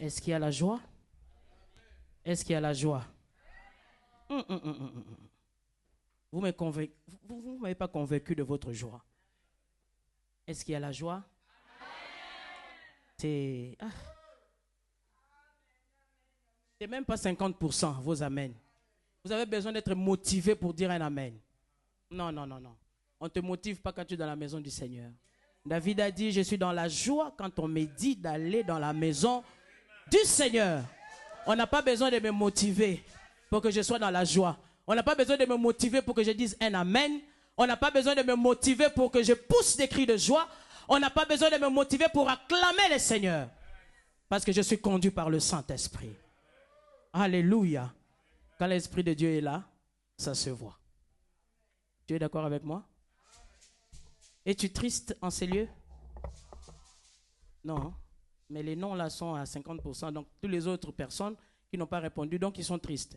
Est-ce qu'il y a la joie? Est-ce qu'il y a la joie? Vous ne m'avez pas convaincu de votre joie. Est-ce qu'il y a la joie? C'est même pas 50% vos amens. Vous avez besoin d'être motivé pour dire un amen. Non. On ne te motive pas quand tu es dans la maison du Seigneur. David a dit, je suis dans la joie quand on me dit d'aller dans la maison du Seigneur. On n'a pas besoin de me motiver pour que je sois dans la joie. On n'a pas besoin de me motiver pour que je dise un amen. On n'a pas besoin de me motiver pour que je pousse des cris de joie. On n'a pas besoin de me motiver pour acclamer le Seigneur. Parce que je suis conduit par le Saint-Esprit. Alléluia. Quand l'Esprit de Dieu est là, ça se voit. Tu es d'accord avec moi? Es-tu triste en ces lieux? Non. Mais les noms là sont à 50%. Donc, toutes les autres personnes qui n'ont pas répondu, donc ils sont tristes.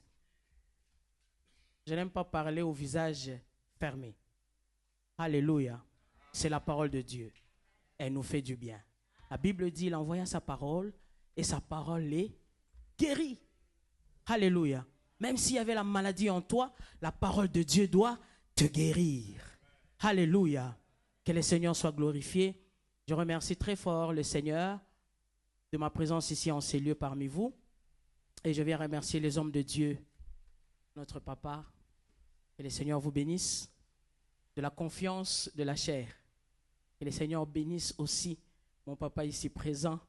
Je n'aime pas parler au visage fermé. Alléluia. C'est la parole de Dieu. Elle nous fait du bien. La Bible dit, il envoya sa parole et sa parole les guérit. Alléluia. Même s'il y avait la maladie en toi, la parole de Dieu doit te guérir. Alléluia. Que le Seigneur soit glorifié. Je remercie très fort le Seigneur de ma présence ici en ces lieux parmi vous. Et je viens remercier les hommes de Dieu, notre papa. Que le Seigneur vous bénisse de la confiance de la chair. Que le Seigneur bénisse aussi mon papa ici présent,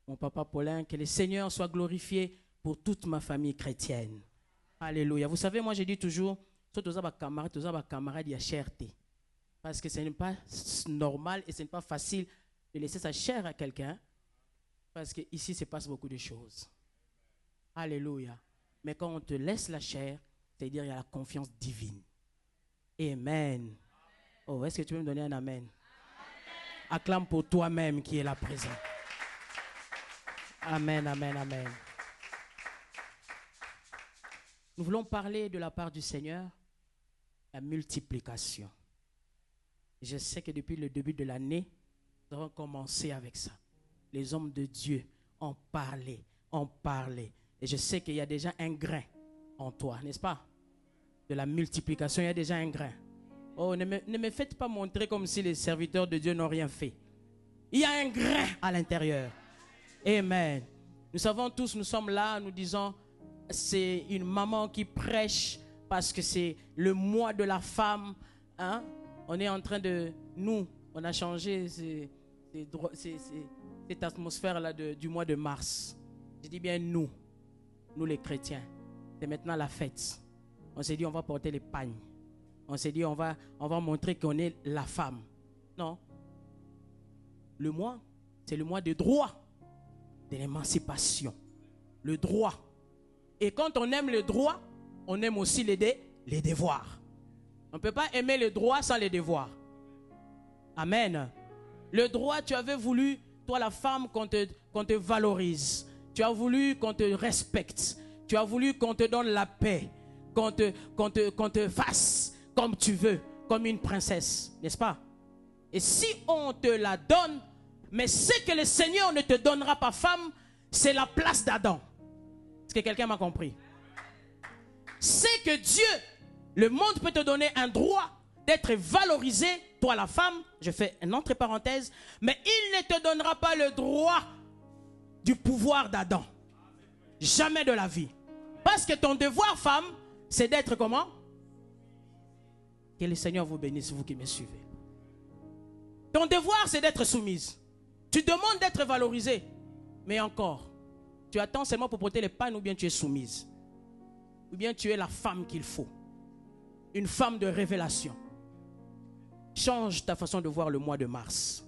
mon papa Paulin. Que le Seigneur soit glorifié pour toute ma famille chrétienne. Alléluia. Vous savez, moi je dis toujours, tous les camarades, il y a cherté. Parce que ce n'est pas normal et ce n'est pas facile de laisser sa chair à quelqu'un. Parce qu'ici, se passe beaucoup de choses. Alléluia. Mais quand on te laisse la chair, c'est-à-dire il y a la confiance divine. Amen. Oh, est-ce que tu peux me donner un amen? Acclame pour toi-même qui est là présent. Amen, amen, amen. Nous voulons parler de la part du Seigneur, la multiplication. Je sais que depuis le début de l'année, nous avons commencé avec ça. Les hommes de Dieu ont parlé. Et je sais qu'il y a déjà un grain en toi, n'est-ce pas? De la multiplication, il y a déjà un grain. Oh, ne me faites pas montrer comme si les serviteurs de Dieu n'ont rien fait. Il y a un grain à l'intérieur. Amen. Nous savons tous, nous sommes là, nous disons, c'est une maman qui prêche parce que c'est le mois de la femme. Hein? On est en train de... Nous, on a changé cette atmosphère-là du mois de mars. Je dis bien nous les chrétiens. C'est maintenant la fête. On s'est dit on va porter les pagnes. On s'est dit on va montrer qu'on est la femme. Non. Le mois, c'est le mois de droit, de l'émancipation. Le droit. Et quand on aime le droit, on aime aussi les devoirs. On ne peut pas aimer le droit sans les devoirs. Amen. Le droit, tu avais voulu, toi la femme, qu'on te valorise. Tu as voulu qu'on te respecte. Tu as voulu qu'on te donne la paix. Qu'on te fasse comme tu veux, comme une princesse. N'est-ce pas? Et si on te la donne, mais ce que le Seigneur ne te donnera pas, femme, c'est la place d'Adam. Est-ce que quelqu'un m'a compris? C'est que Dieu, le monde peut te donner un droit d'être valorisé, toi la femme, je fais une entre parenthèse, mais il ne te donnera pas le droit du pouvoir d'Adam. Jamais de la vie. Parce que ton devoir, femme, c'est d'être comment? Que le Seigneur vous bénisse, vous qui me suivez. Ton devoir, c'est d'être soumise. Tu demandes d'être valorisée. Mais encore, tu attends seulement pour porter les pannes ou bien tu es soumise. Ou bien tu es la femme qu'il faut. Une femme de révélation. Change ta façon de voir le mois de mars.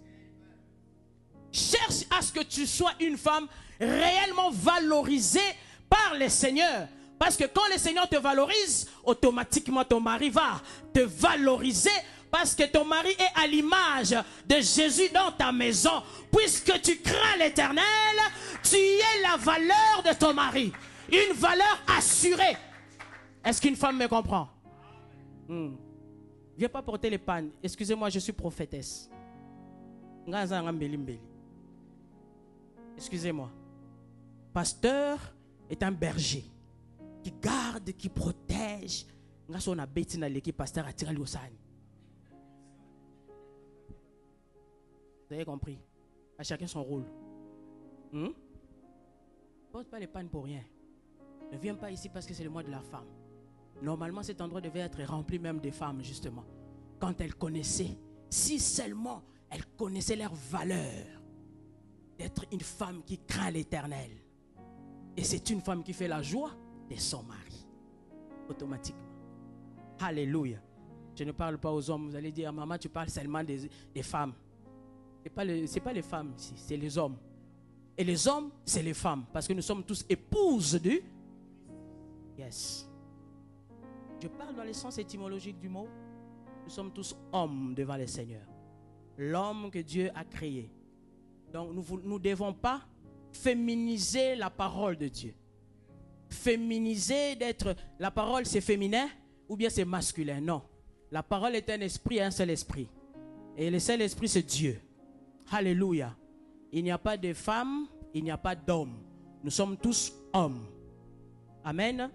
Cherche à ce que tu sois une femme réellement valorisée par le Seigneur. Parce que quand le Seigneur te valorise, automatiquement ton mari va te valoriser. Parce que ton mari est à l'image de Jésus dans ta maison. Puisque tu crains l'Éternel, tu es la valeur de ton mari. Une valeur assurée. Est-ce qu'une femme me comprend? Viens pas porter les pannes. Excusez-moi, je suis prophétesse. Excusez-moi. Pasteur est un berger qui garde, qui protège. Grâce à bêtise dans l'équipe, pasteur a tiré le sang. Vous avez compris? À chacun son rôle. Ne porte pas les pannes pour rien. Ne viens pas ici parce que c'est le mois de la femme. Normalement, cet endroit devait être rempli même des femmes, justement. Quand elles connaissaient, si seulement elles connaissaient leur valeur d'être une femme qui craint l'Éternel. Et c'est une femme qui fait la joie de son mari. Automatiquement. Alléluia. Je ne parle pas aux hommes. Vous allez dire, maman, tu parles seulement des femmes. Ce n'est pas les femmes ici, c'est les hommes. Et les hommes, c'est les femmes. Parce que nous sommes tous épouses du... Yes. Je parle dans le sens étymologique du mot. Nous sommes tous hommes devant le Seigneur. L'homme que Dieu a créé. Donc nous ne devons pas féminiser la parole de Dieu. Féminiser d'être... La parole c'est féminin ou bien c'est masculin. Non. La parole est un esprit, un seul esprit. Et le seul esprit c'est Dieu. Alléluia. Il n'y a pas de femmes, il n'y a pas d'hommes. Nous sommes tous hommes. Amen.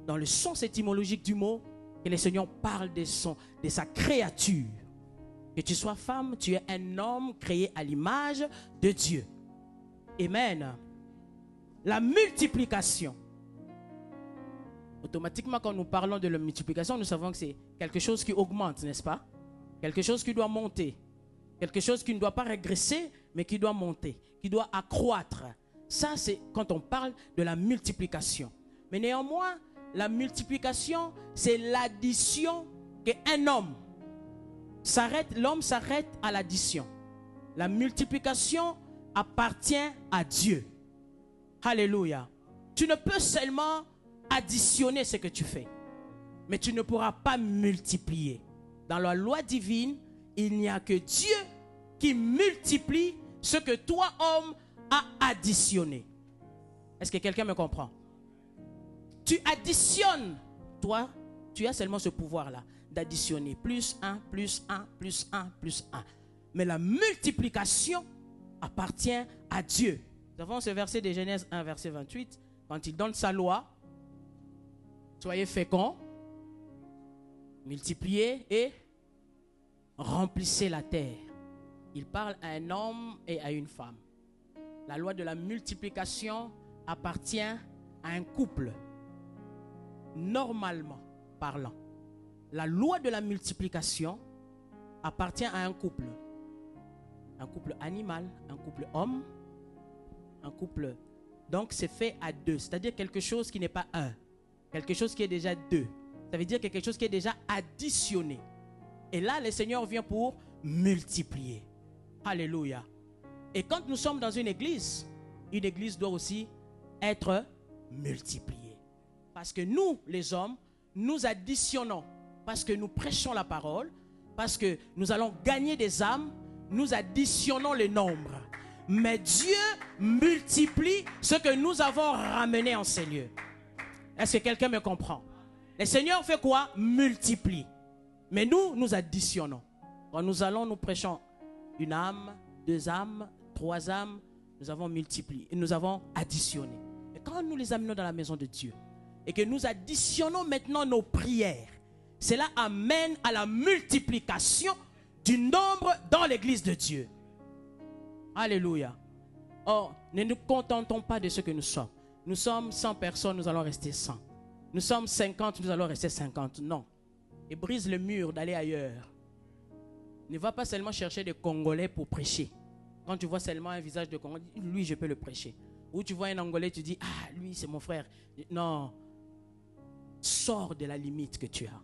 Dans le sens étymologique du mot, que le Seigneur parle de sa créature. Que tu sois femme, tu es un homme créé à l'image de Dieu. Amen. La multiplication. Automatiquement, quand nous parlons de la multiplication, nous savons que c'est quelque chose qui augmente, n'est-ce pas? Quelque chose qui doit monter. Quelque chose qui ne doit pas régresser, mais qui doit monter, qui doit accroître. Ça, c'est quand on parle de la multiplication. Mais néanmoins, la multiplication, c'est l'addition qu'un homme s'arrête. L'homme s'arrête à l'addition. La multiplication appartient à Dieu. Alléluia. Tu ne peux seulement additionner ce que tu fais, mais tu ne pourras pas multiplier. Dans la loi divine, il n'y a que Dieu qui multiplie ce que toi, homme, as additionné. Est-ce que quelqu'un me comprend? Tu additionnes, toi, tu as seulement ce pouvoir-là d'additionner plus 1, plus 1, plus 1, plus 1. Mais la multiplication appartient à Dieu. Nous avons ce verset de Genèse 1, verset 28, quand il donne sa loi, soyez féconds, multipliez et remplissez la terre. Il parle à un homme et à une femme. La loi de la multiplication appartient à un couple. Normalement parlant, la loi de la multiplication appartient à un couple. Un couple animal, un couple homme, un couple... Donc c'est fait à deux, c'est-à-dire quelque chose qui n'est pas un. Quelque chose qui est déjà deux. Ça veut dire quelque chose qui est déjà additionné. Et là, le Seigneur vient pour multiplier. Alléluia. Et quand nous sommes dans une église doit aussi être multipliée. Parce que nous, les hommes, nous additionnons. Parce que nous prêchons la parole. Parce que nous allons gagner des âmes. Nous additionnons le nombre. Mais Dieu multiplie ce que nous avons ramené en ces lieux. Est-ce que quelqu'un me comprend? Le Seigneur fait quoi? Multiplie. Mais nous additionnons. Quand nous allons, nous prêchons une âme, deux âmes, trois âmes. Nous avons multiplié. Et nous avons additionné. Et quand nous les amenons dans la maison de Dieu, et que nous additionnons maintenant nos prières, cela amène à la multiplication du nombre dans l'église de Dieu. Alléluia. Or, ne nous contentons pas de ce que nous sommes. Nous sommes 100 personnes, nous allons rester 100. Nous sommes 50, nous allons rester 50. Non. Et brise le mur d'aller ailleurs. Ne va pas seulement chercher des Congolais pour prêcher. Quand tu vois seulement un visage de Congolais, lui, je peux le prêcher. Ou tu vois un Angolais, tu dis, ah, lui, c'est mon frère. Non. Sors de la limite que tu as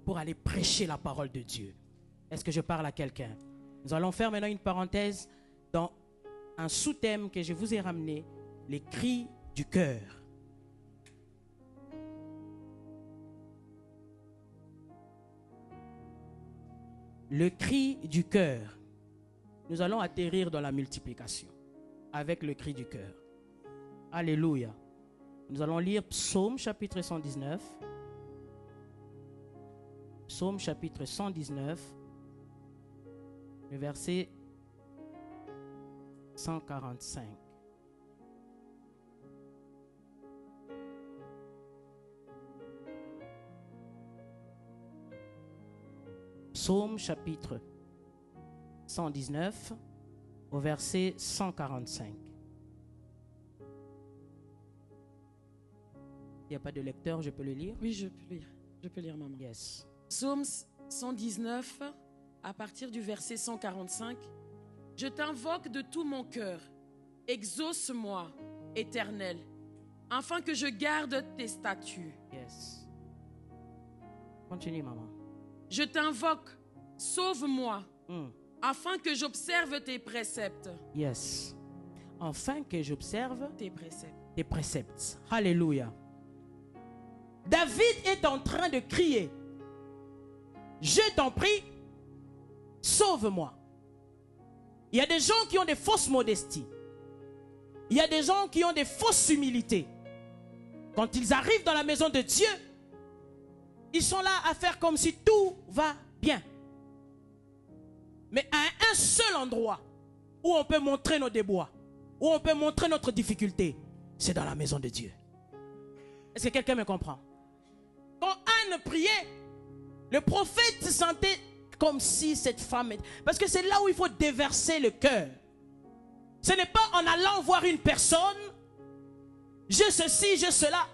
pour aller prêcher la parole de Dieu. Est-ce que je parle à quelqu'un? Nous allons faire maintenant une parenthèse dans un sous-thème que je vous ai ramené, les cris du cœur. Le cri du cœur. Nous allons atterrir dans la multiplication avec le cri du cœur. Alléluia. Nous allons lire Psaume chapitre 119. Psaume chapitre 119, le verset 145. Psaume chapitre 119 au verset 145. Il n'y a pas de lecteur, je peux le lire? Oui, je peux lire. Je peux lire, maman. Yes. Psaume 119, à partir du verset 145. Je t'invoque de tout mon cœur. Exauce-moi, Éternel, afin que je garde tes statuts. Yes. Continue, maman. Je t'invoque, sauve-moi, afin que j'observe tes préceptes. Yes. Afin que j'observe Tes préceptes. tes préceptes. Alléluia. David est en train de crier. Je t'en prie, sauve-moi. Il y a des gens qui ont des fausses modesties. Il y a des gens qui ont des fausses humilités. Quand ils arrivent dans la maison de Dieu, ils sont là à faire comme si tout va bien. Mais à un seul endroit où on peut montrer nos déboires, où on peut montrer notre difficulté, c'est dans la maison de Dieu. Est-ce que quelqu'un me comprend? Quand Anne priait, le prophète se sentait comme si cette femme... Parce que c'est là où il faut déverser le cœur. Ce n'est pas en allant voir une personne, j'ai ceci, j'ai cela.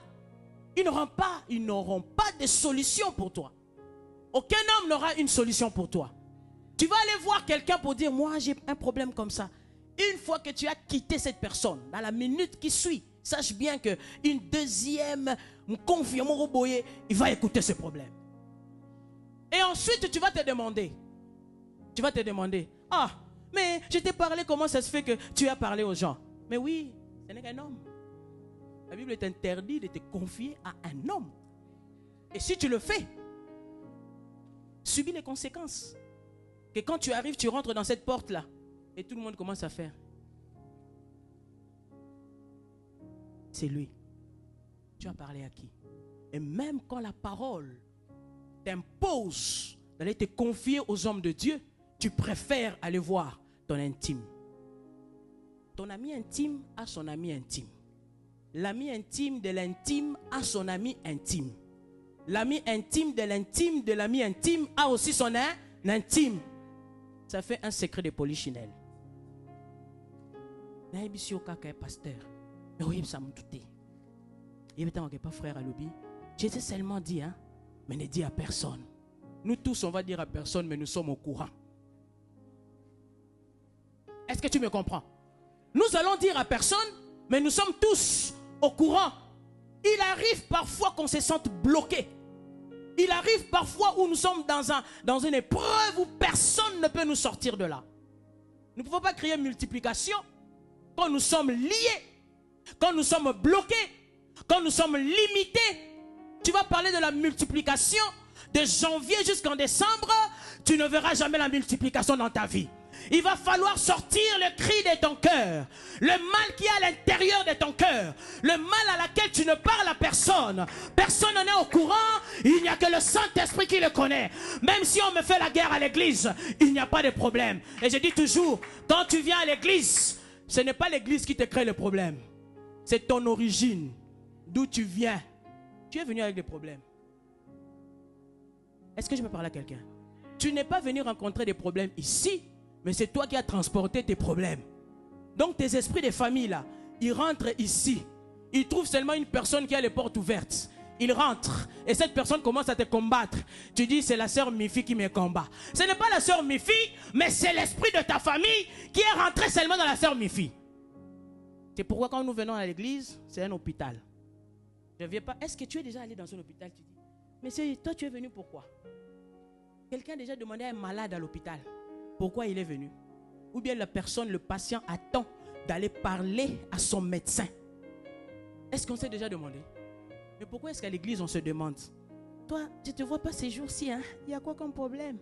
Ils n'auront pas de solution pour toi. Aucun homme n'aura une solution pour toi. Tu vas aller voir quelqu'un pour dire, moi j'ai un problème comme ça. Une fois que tu as quitté cette personne, dans la minute qui suit, sache bien qu'une deuxième confiance, il va écouter ce problème. Et ensuite, tu vas te demander, ah, mais je t'ai parlé, comment ça se fait que tu as parlé aux gens? Mais oui, ce n'est qu'un homme. La Bible t'interdit de te confier à un homme. Et si tu le fais, subis les conséquences. Que quand tu arrives, tu rentres dans cette porte-là, et tout le monde commence à faire. C'est lui. Tu as parlé à qui? Et même quand la parole t'impose d'aller te confier aux hommes de Dieu, tu préfères aller voir ton intime. Ton ami intime a son ami intime. L'ami intime de l'intime a son ami intime. L'ami intime de l'intime de l'ami intime a aussi son intime. Ça fait un secret de polichinelle. Pasteur. Mais oui, ça m'a douté. Il y avait pas frère à l'obi. J'ai seulement dit, hein, mais ne dis à personne. Nous tous, on va dire à personne, mais nous sommes au courant. Est-ce que tu me comprends? Nous allons dire à personne, mais nous sommes tous au courant. Il arrive parfois qu'on se sente bloqué. Il arrive parfois où nous sommes dans une épreuve où personne ne peut nous sortir de là. Nous ne pouvons pas créer multiplication quand nous sommes liés, quand nous sommes bloqués, quand nous sommes limités. Tu vas parler de la multiplication de janvier jusqu'en décembre, tu ne verras jamais la multiplication dans ta vie. Il va falloir sortir le cri de ton cœur, le mal qui est à l'intérieur de ton cœur, le mal à laquelle tu ne parles à personne. Personne n'en est au courant, il n'y a que le Saint-Esprit qui le connaît. Même si on me fait la guerre à l'église, il n'y a pas de problème. Et je dis toujours, quand tu viens à l'église, ce n'est pas l'église qui te crée le problème. C'est ton origine, d'où tu viens. Tu es venu avec des problèmes. Est-ce que je peux parler à quelqu'un? Tu n'es pas venu rencontrer des problèmes ici, mais c'est toi qui as transporté tes problèmes. Donc tes esprits de famille là, ils rentrent ici. Ils trouvent seulement une personne qui a les portes ouvertes. Ils rentrent et cette personne commence à te combattre. Tu dis c'est la sœur Mifi qui me combat. Ce n'est pas la sœur Mifi, mais c'est l'esprit de ta famille qui est rentré seulement dans la sœur Mifi. C'est pourquoi quand nous venons à l'église, c'est un hôpital. Je ne viens pas. Est-ce que tu es déjà allé dans un hôpital? Tu dis, mais toi tu es venu pourquoi? Quelqu'un a déjà demandé à un malade à l'hôpital pourquoi il est venu. Ou bien la personne, le patient attend d'aller parler à son médecin. Est-ce qu'on s'est déjà demandé? Mais pourquoi est-ce qu'à l'église on se demande? Toi, je ne te vois pas ces jours-ci, hein? Il y a quoi comme problème?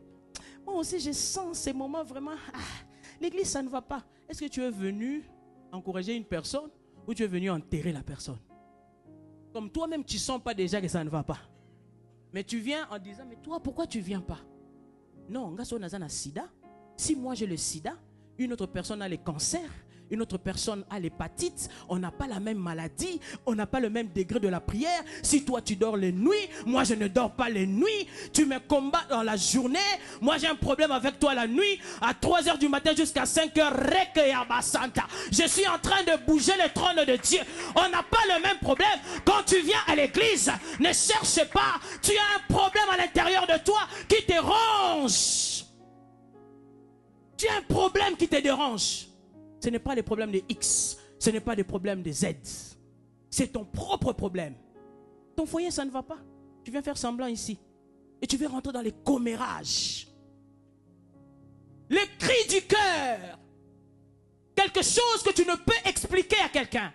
Moi aussi je sens ces moments vraiment, l'église ça ne va pas. Est-ce que tu es venu encourager une personne ou tu es venu enterrer la personne? Comme toi-même tu ne sens pas déjà que ça ne va pas. Mais tu viens en disant, mais toi pourquoi tu ne viens pas? Non, on a sida. Si moi j'ai le sida, une autre personne a le cancer, une autre personne a l'hépatite, on n'a pas la même maladie, on n'a pas le même degré de la prière. Si toi tu dors les nuits, moi je ne dors pas les nuits, tu me combats dans la journée, moi j'ai un problème avec toi la nuit, à 3h du matin jusqu'à 5h, je suis en train de bouger le trône de Dieu. On n'a pas le même problème. Quand tu viens à l'église, ne cherche pas, tu as un problème à l'intérieur de toi qui te ronge. Tu as un problème qui te dérange. Ce n'est pas le problème de X, ce n'est pas le problème de Z. C'est ton propre problème. Ton foyer, ça ne va pas. Tu viens faire semblant ici. Et tu veux rentrer dans les commérages. Le cri du cœur. Quelque chose que tu ne peux expliquer à quelqu'un.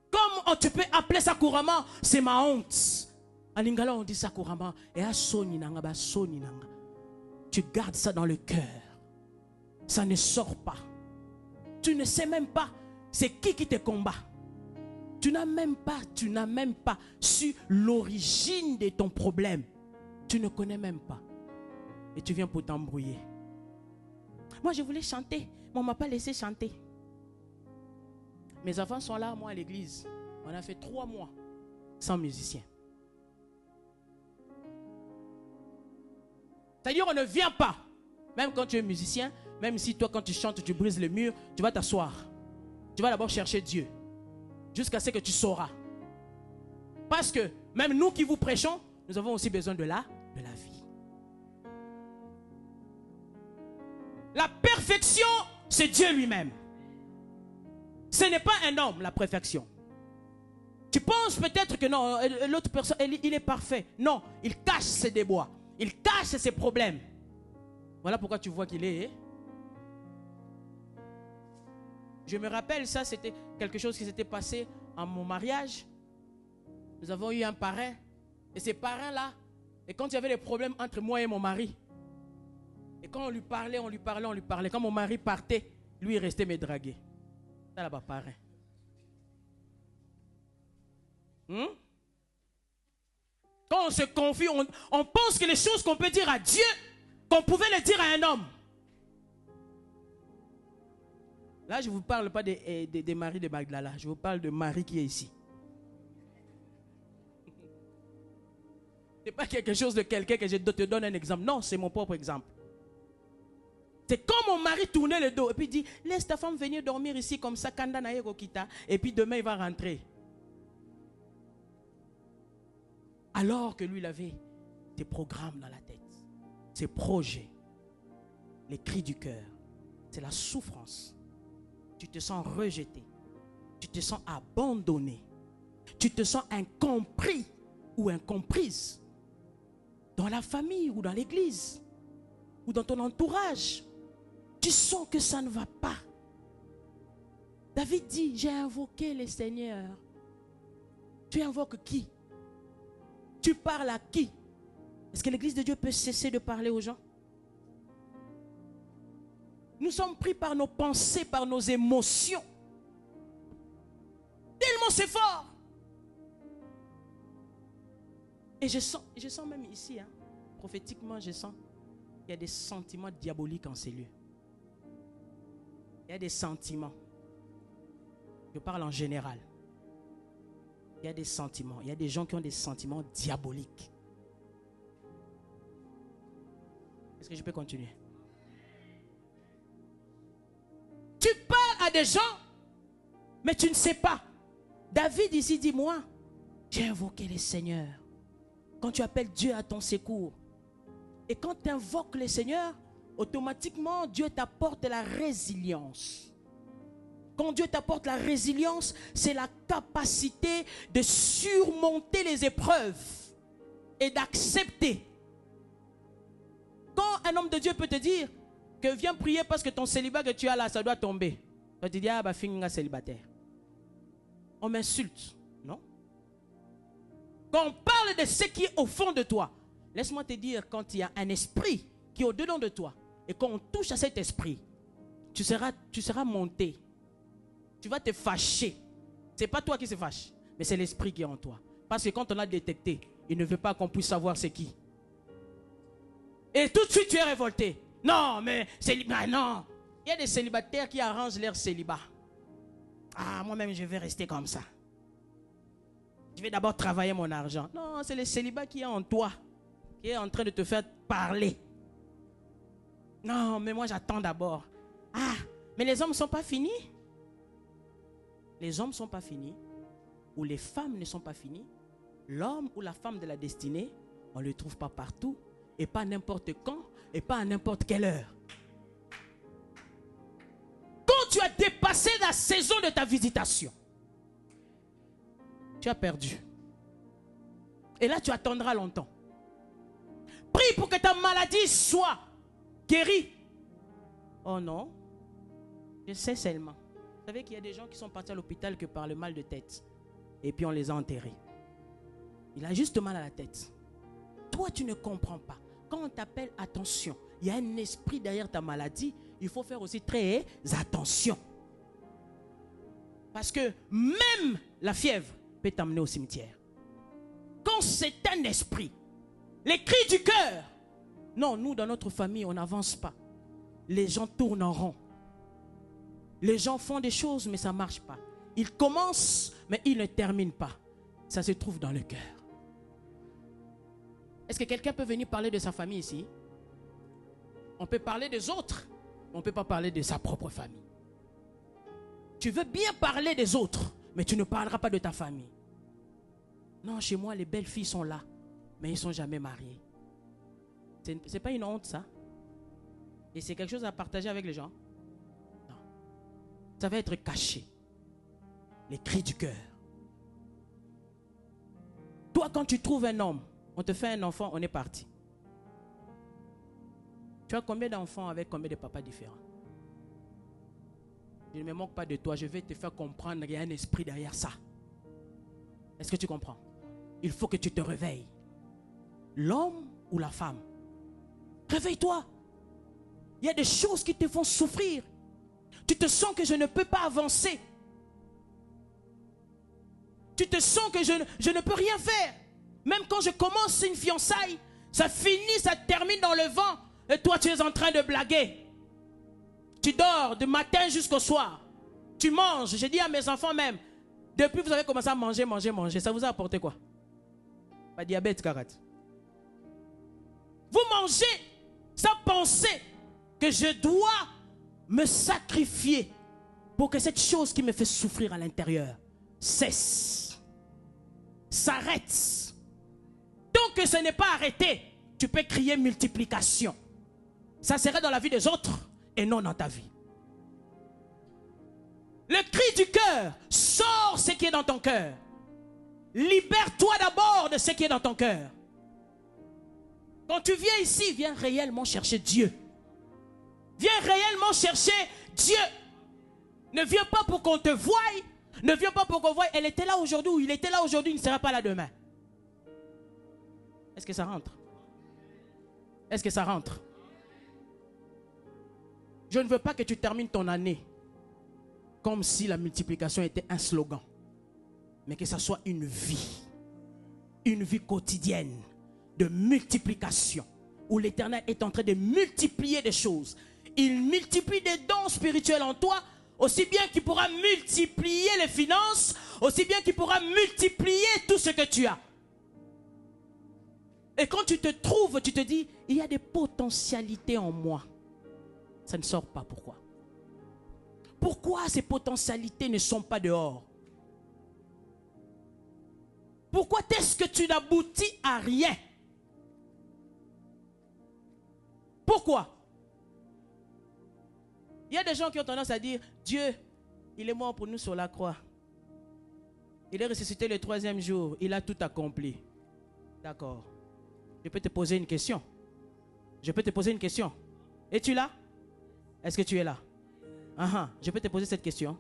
Comme tu peux appeler ça couramment, c'est ma honte. En lingala, on dit ça couramment. Et à soni nanga, ba soni nanga. Tu gardes ça dans le cœur. Ça ne sort pas. Tu ne sais même pas c'est qui te combat. Tu n'as même pas su l'origine de ton problème. Tu ne connais même pas. Et tu viens pour t'embrouiller. Moi, je voulais chanter, mais on ne m'a pas laissé chanter. Mes enfants sont là, moi, à l'église. On a fait 3 mois sans musicien. C'est-à-dire, on ne vient pas. Même quand tu es musicien, même si toi, quand tu chantes, tu brises le mur, tu vas t'asseoir. Tu vas d'abord chercher Dieu. Jusqu'à ce que tu sauras. Parce que même nous qui vous prêchons, nous avons aussi besoin de la vie. La perfection, c'est Dieu lui-même. Ce n'est pas un homme, la perfection. Tu penses peut-être que non, l'autre personne, il est parfait. Non, il cache ses déboires. Il cache ses problèmes. Voilà pourquoi tu vois qu'il est. Je me rappelle, ça c'était quelque chose qui s'était passé à mon mariage. Nous avons eu un parrain. Et ces parrains-là, et quand il y avait des problèmes entre moi et mon mari, et quand on lui parlait, quand mon mari partait, lui il restait me draguer. Ça là-bas, parrain. Quand on se confie, on pense que les choses qu'on peut dire à Dieu, qu'on pouvait les dire à un homme. Là, je ne vous parle pas des maris de Magdala. Je vous parle de Marie qui est ici. Ce n'est pas quelque chose de quelqu'un que je te donne un exemple. Non, c'est mon propre exemple. C'est quand mon mari tournait le dos et puis dit, laisse ta femme venir dormir ici comme ça, Kanda na Rokita, et puis demain il va rentrer. Alors que lui, il avait des programmes dans la tête, ses projets, les cris du cœur, c'est la souffrance. Tu te sens rejeté, tu te sens abandonné, tu te sens incompris ou incomprise dans la famille ou dans l'église ou dans ton entourage. Tu sens que ça ne va pas. David dit, j'ai invoqué le Seigneur. Tu invoques qui? Tu parles à qui? Est-ce que l'église de Dieu peut cesser de parler aux gens? Nous sommes pris par nos pensées, par nos émotions. Tellement c'est fort. Et je sens même ici, prophétiquement, je sens qu'il y a des sentiments diaboliques en ces lieux. Il y a des sentiments. Je parle en général. Il y a des sentiments. Il y a des gens qui ont des sentiments diaboliques. Est-ce que je peux continuer? Tu parles à des gens, mais tu ne sais pas. David ici dit, moi, j'ai invoqué le Seigneur. Quand tu appelles Dieu à ton secours, et quand tu invoques le Seigneur, automatiquement, Dieu t'apporte la résilience. Quand Dieu t'apporte la résilience, c'est la capacité de surmonter les épreuves et d'accepter. Quand un homme de Dieu peut te dire que viens prier parce que ton célibat que tu as là, ça doit tomber. Tu te dis, ah bah finga célibataire. On m'insulte, non? Quand on parle de ce qui est au fond de toi, laisse-moi te dire, quand il y a un esprit qui est au-dedans de toi, et quand on touche à cet esprit, tu seras monté. Tu vas te fâcher. Ce n'est pas toi qui se fâche, mais c'est l'esprit qui est en toi. Parce que quand on l'a détecté, il ne veut pas qu'on puisse savoir c'est qui. Et tout de suite tu es révolté. Non, mais c'est... non. Il y a des célibataires qui arrangent leur célibat. Ah, moi-même, je vais rester comme ça. Je vais d'abord travailler mon argent. Non, c'est le célibat qui est en toi, qui est en train de te faire parler. Non, mais moi, j'attends d'abord. Ah, mais les hommes ne sont pas finis. Les hommes ne sont pas finis. Ou les femmes ne sont pas finies. L'homme ou la femme de la destinée, on ne le trouve pas partout. Et pas n'importe quand. Et pas à n'importe quelle heure. Quand tu as dépassé la saison de ta visitation, tu as perdu. Et là, tu attendras longtemps. Prie pour que ta maladie soit guérie. Oh non. Je sais seulement. Vous savez qu'il y a des gens qui sont partis à l'hôpital que par le mal de tête. Et puis on les a enterrés. Il a juste mal à la tête. Toi, tu ne comprends pas. Quand on t'appelle attention, il y a un esprit derrière ta maladie. Il faut faire aussi très attention. Parce que même la fièvre peut t'amener au cimetière. Quand c'est un esprit, les cris du cœur. Non, nous dans notre famille, on n'avance pas. Les gens tournent en rond. Les gens font des choses, mais ça ne marche pas. Ils commencent, mais ils ne terminent pas. Ça se trouve dans le cœur. Est-ce que quelqu'un peut venir parler de sa famille ici? On peut parler des autres, mais on ne peut pas parler de sa propre famille. Tu veux bien parler des autres, mais tu ne parleras pas de ta famille. Non, chez moi, les belles filles sont là, mais ils ne sont jamais mariés. Ce n'est pas une honte, ça? Et c'est quelque chose à partager avec les gens? Non. Ça va être caché. Les cris du cœur. Toi, quand tu trouves un homme, on te fait un enfant, on est parti. Tu as combien d'enfants avec combien de papas différents? Je ne me moque pas de toi, je vais te faire comprendre qu'il y a un esprit derrière ça. Est-ce que tu comprends? Il faut que tu te réveilles. L'homme ou la femme? Réveille-toi. Il y a des choses qui te font souffrir. Tu te sens que je ne peux pas avancer. Tu te sens que je ne peux rien faire. Même quand je commence une fiançaille, ça finit, ça termine dans le vent. Et toi, tu es en train de blaguer. Tu dors du matin jusqu'au soir. Tu manges. J'ai dit à mes enfants même, depuis que vous avez commencé à manger, ça vous a apporté quoi? Pas diabète, carat. Vous mangez sans penser que je dois me sacrifier pour que cette chose qui me fait souffrir à l'intérieur cesse, s'arrête. Tant que ce n'est pas arrêté, tu peux crier multiplication. Ça serait dans la vie des autres et non dans ta vie. Le cri du cœur, sors ce qui est dans ton cœur. Libère-toi d'abord de ce qui est dans ton cœur. Quand tu viens ici, viens réellement chercher Dieu. Viens réellement chercher Dieu. Ne viens pas pour qu'on te voie. Ne viens pas pour qu'on voie. Elle était là aujourd'hui ou il était là aujourd'hui, il ne sera pas là demain. Est-ce que ça rentre? Est-ce que ça rentre? Je ne veux pas que tu termines ton année comme si la multiplication était un slogan. Mais que ça soit une vie quotidienne de multiplication, où l'Éternel est en train de multiplier des choses. Il multiplie des dons spirituels en toi, aussi bien qu'il pourra multiplier les finances, aussi bien qu'il pourra multiplier tout ce que tu as. Et quand tu te trouves, tu te dis, il y a des potentialités en moi. Ça ne sort pas, pourquoi? Pourquoi ces potentialités ne sont pas dehors? Pourquoi est-ce que tu n'aboutis à rien? Pourquoi? Il y a des gens qui ont tendance à dire, Dieu, il est mort pour nous sur la croix. Il est ressuscité le 3e jour. Il a tout accompli. D'accord. Je peux te poser une question. Je peux te poser une question. Es-tu là? Est-ce que tu es là? Je peux te poser cette question.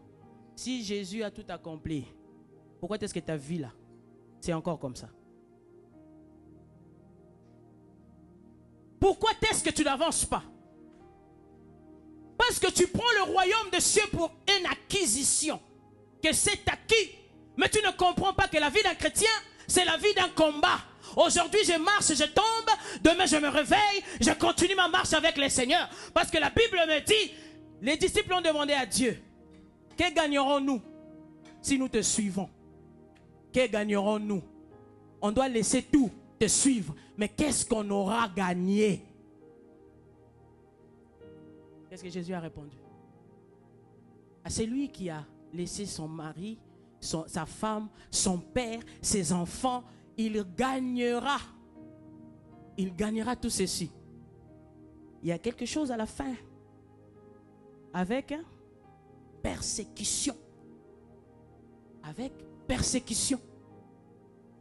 Si Jésus a tout accompli, pourquoi est-ce que ta vie là, c'est encore comme ça? Pourquoi est-ce que tu n'avances pas? Parce que tu prends le royaume des cieux pour une acquisition. Que c'est acquis. Mais tu ne comprends pas que la vie d'un chrétien, c'est la vie d'un combat. Aujourd'hui, je marche, je tombe. Demain, je me réveille. Je continue ma marche avec le Seigneur. Parce que la Bible me dit, Les disciples ont demandé à Dieu, que gagnerons-nous si nous te suivons? Que gagnerons-nous? On doit laisser tout te suivre. Mais qu'est-ce qu'on aura gagné? Qu'est-ce que Jésus a répondu? À celui qui a laissé son mari, sa femme, son père, ses enfants, il gagnera. Il gagnera tout ceci. Il y a quelque chose à la fin. Avec persécution. Avec persécution.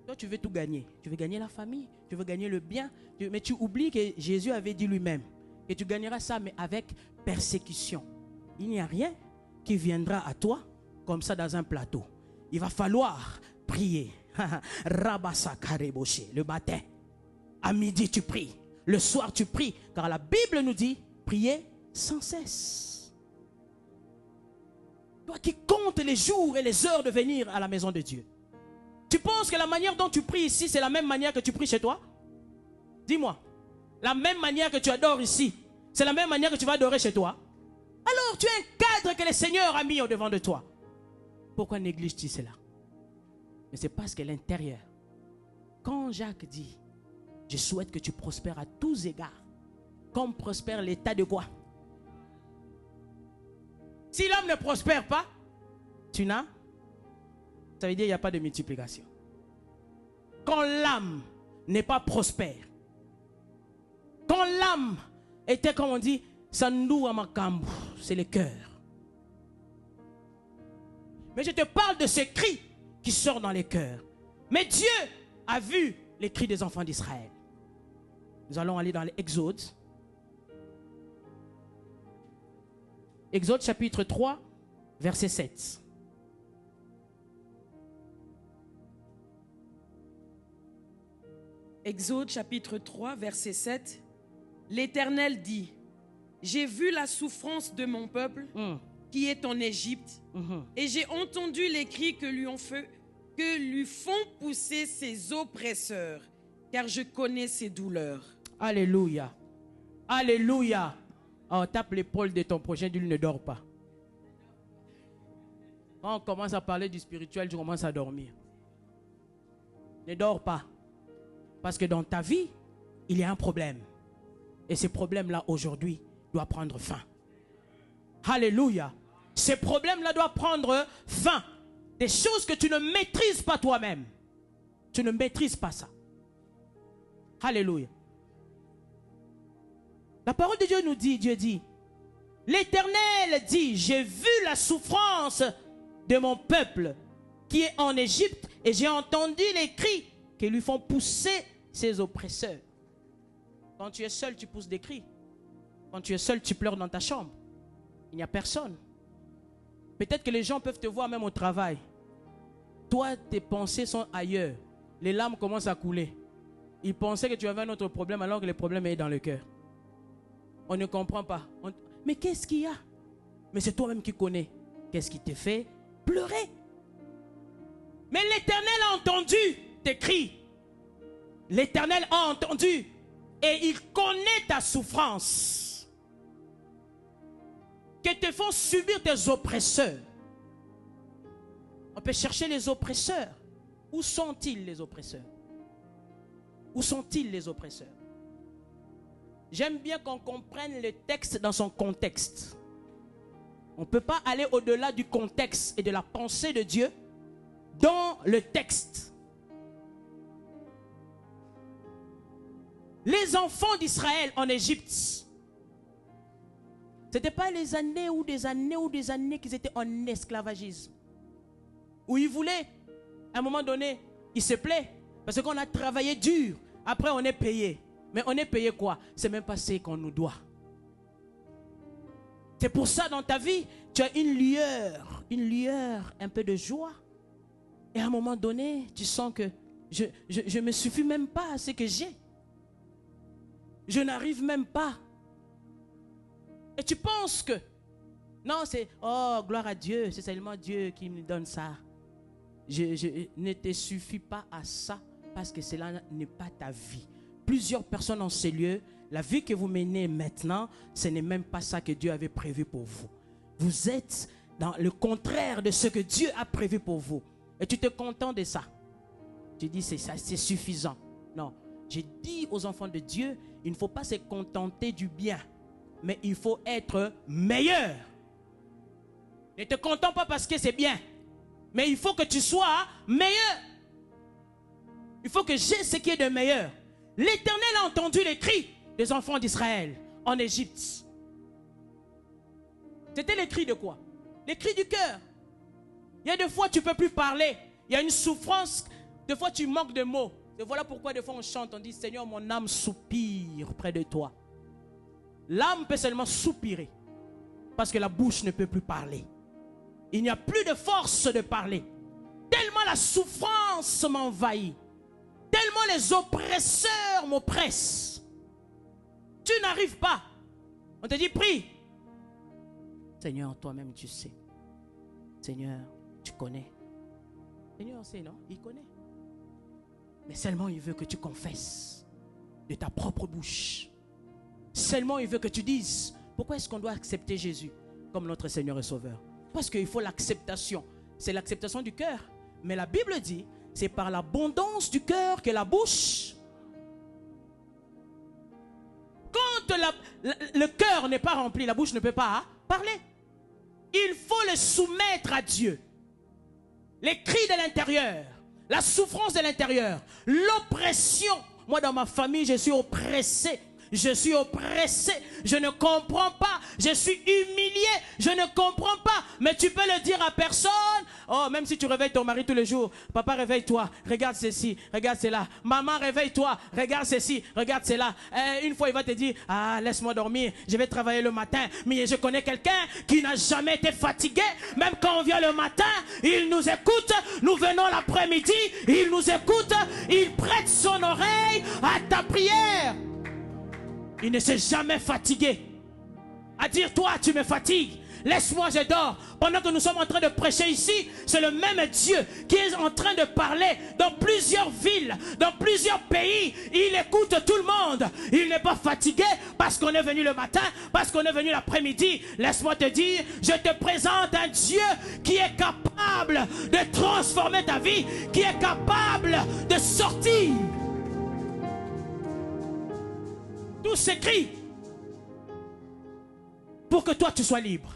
Toi, tu veux tout gagner. Tu veux gagner la famille, tu veux gagner le bien. Mais tu oublies que Jésus avait dit lui-même que tu gagneras ça, mais avec persécution. Il n'y a rien qui viendra à toi comme ça dans un plateau. Il va falloir prier. Rabassa kareboché, le matin. À midi, tu pries. Le soir, tu pries. Car la Bible nous dit, priez sans cesse. Toi qui comptes les jours et les heures de venir à la maison de Dieu. Tu penses que la manière dont tu pries ici, c'est la même manière que tu pries chez toi? Dis-moi. La même manière que tu adores ici, c'est la même manière que tu vas adorer chez toi? Alors, tu es un cadre que le Seigneur a mis au devant de toi. Pourquoi négliges-tu cela? Mais c'est parce que l'intérieur, quand Jacques dit, je souhaite que tu prospères à tous égards, comme prospère l'état de quoi? Si l'homme ne prospère pas, tu n'as, ça veut dire qu'il n'y a pas de multiplication. Quand l'âme n'est pas prospère, quand l'âme était, comme on dit, Sandou Amakambu, c'est le cœur. Mais je te parle de ces cris qui sortent dans les cœurs. Mais Dieu a vu les cris des enfants d'Israël. Nous allons aller dans l'Exode. Exode chapitre 3, verset 7. Exode chapitre 3, verset 7. L'Éternel dit, j'ai vu la souffrance de mon peuple qui est en Égypte, et j'ai entendu les cris que lui font pousser ses oppresseurs, car je connais ses douleurs. Alléluia. Alléluia. Oh, tape l'épaule de ton prochain, dis-lui ne dors pas. Quand on commence à parler du spirituel, tu commences à dormir. Ne dors pas. Parce que dans ta vie, il y a un problème. Et ce problème-là, aujourd'hui, doit prendre fin. Alléluia. Ce problème-là doit prendre fin. Des choses que tu ne maîtrises pas toi-même. Tu ne maîtrises pas ça. Alléluia. La parole de Dieu nous dit, Dieu dit, l'Éternel dit, j'ai vu la souffrance de mon peuple qui est en Égypte et j'ai entendu les cris qui lui font pousser ses oppresseurs. Quand tu es seul, tu pousses des cris. Quand tu es seul, tu pleures dans ta chambre. Il n'y a personne. Peut-être que les gens peuvent te voir même au travail. Toi, tes pensées sont ailleurs. Les larmes commencent à couler. Ils pensaient que tu avais un autre problème alors que le problème est dans le cœur. On ne comprend pas. Mais qu'est-ce qu'il y a? Mais c'est toi-même qui connais. Qu'est-ce qui te fait pleurer? Mais l'Éternel a entendu tes cris. L'Éternel a entendu. Et il connaît ta souffrance. Que te font subir tes oppresseurs. On peut chercher les oppresseurs. Où sont-ils les oppresseurs? Où sont-ils les oppresseurs? J'aime bien qu'on comprenne le texte dans son contexte. On ne peut pas aller au-delà du contexte et de la pensée de Dieu dans le texte. Les enfants d'Israël en Égypte, ce n'était pas les années ou des années qu'ils étaient en esclavagisme. Où ils voulaient, à un moment donné, ils se plaisent parce qu'on a travaillé dur. Après, on est payé. Mais on est payé quoi? C'est même pas ce qu'on nous doit. C'est pour ça dans ta vie, tu as une lueur, un peu de joie. Et à un moment donné, tu sens que je ne me suffis même pas à ce que j'ai. Je n'arrive même pas. Et tu penses que, non, c'est, oh, gloire à Dieu, c'est seulement Dieu qui me donne ça. Je ne te suffis pas à ça parce que cela n'est pas ta vie. plusieurs personnes en ces lieux, la vie que vous menez maintenant, ce n'est même pas ça que Dieu avait prévu pour vous. Vous êtes dans le contraire de ce que Dieu a prévu pour vous. Et tu te contentes de ça. Tu dis, c'est ça, c'est suffisant. Non, j'ai dit aux enfants de Dieu, il ne faut pas se contenter du bien, mais il faut être meilleur. Ne te contente pas parce que c'est bien, mais il faut que tu sois meilleur. Il faut que j'ai ce qui est de meilleur. L'Éternel a entendu les cris des enfants d'Israël en Égypte. C'était les cris de quoi? Les cris du cœur. Il y a des fois tu ne peux plus parler. Il y a une souffrance. Des fois tu manques de mots. Et voilà pourquoi des fois on chante, on dit Seigneur, mon âme soupire près de toi. L'âme peut seulement soupirer parce que la bouche ne peut plus parler. Il n'y a plus de force de parler. Tellement la souffrance m'envahit. Tellement les oppresseurs m'oppressent. Tu n'arrives pas. On te dit prie. Seigneur, toi-même tu sais. Seigneur, tu connais. Seigneur sait, non? Il connaît. Mais seulement il veut que tu confesses de ta propre bouche. Seulement il veut que tu dises, pourquoi est-ce qu'on doit accepter Jésus comme notre Seigneur et Sauveur? Parce qu'il faut l'acceptation. C'est l'acceptation du cœur. Mais la Bible dit, c'est par l'abondance du cœur que la bouche. Quand le cœur n'est pas rempli, la bouche ne peut pas parler. Il faut le soumettre à Dieu. Les cris de l'intérieur, la souffrance de l'intérieur, l'oppression. Moi, dans ma famille, je suis oppressé. Je suis oppressé, je ne comprends pas, je suis humilié, je ne comprends pas. Mais tu peux le dire à personne. Oh, même si tu réveilles ton mari tous les jours. Papa, réveille-toi, regarde ceci, regarde cela. Maman, réveille-toi, regarde ceci, regarde cela. Une fois, il va te dire, ah, laisse-moi dormir, je vais travailler le matin. Mais je connais quelqu'un qui n'a jamais été fatigué. Même quand on vient le matin, il nous écoute. Nous venons l'après-midi, il nous écoute. Il prête son oreille à ta prière. Il ne s'est jamais fatigué à dire, toi tu me fatigues, laisse-moi je dors. Pendant que nous sommes en train de prêcher ici, c'est le même Dieu qui est en train de parler dans plusieurs villes, dans plusieurs pays. Il écoute tout le monde. Il n'est pas fatigué parce qu'on est venu le matin, parce qu'on est venu l'après-midi. Laisse-moi te dire, je te présente un Dieu qui est capable de transformer ta vie, qui est capable de sortir tous ces cris pour que toi tu sois libre.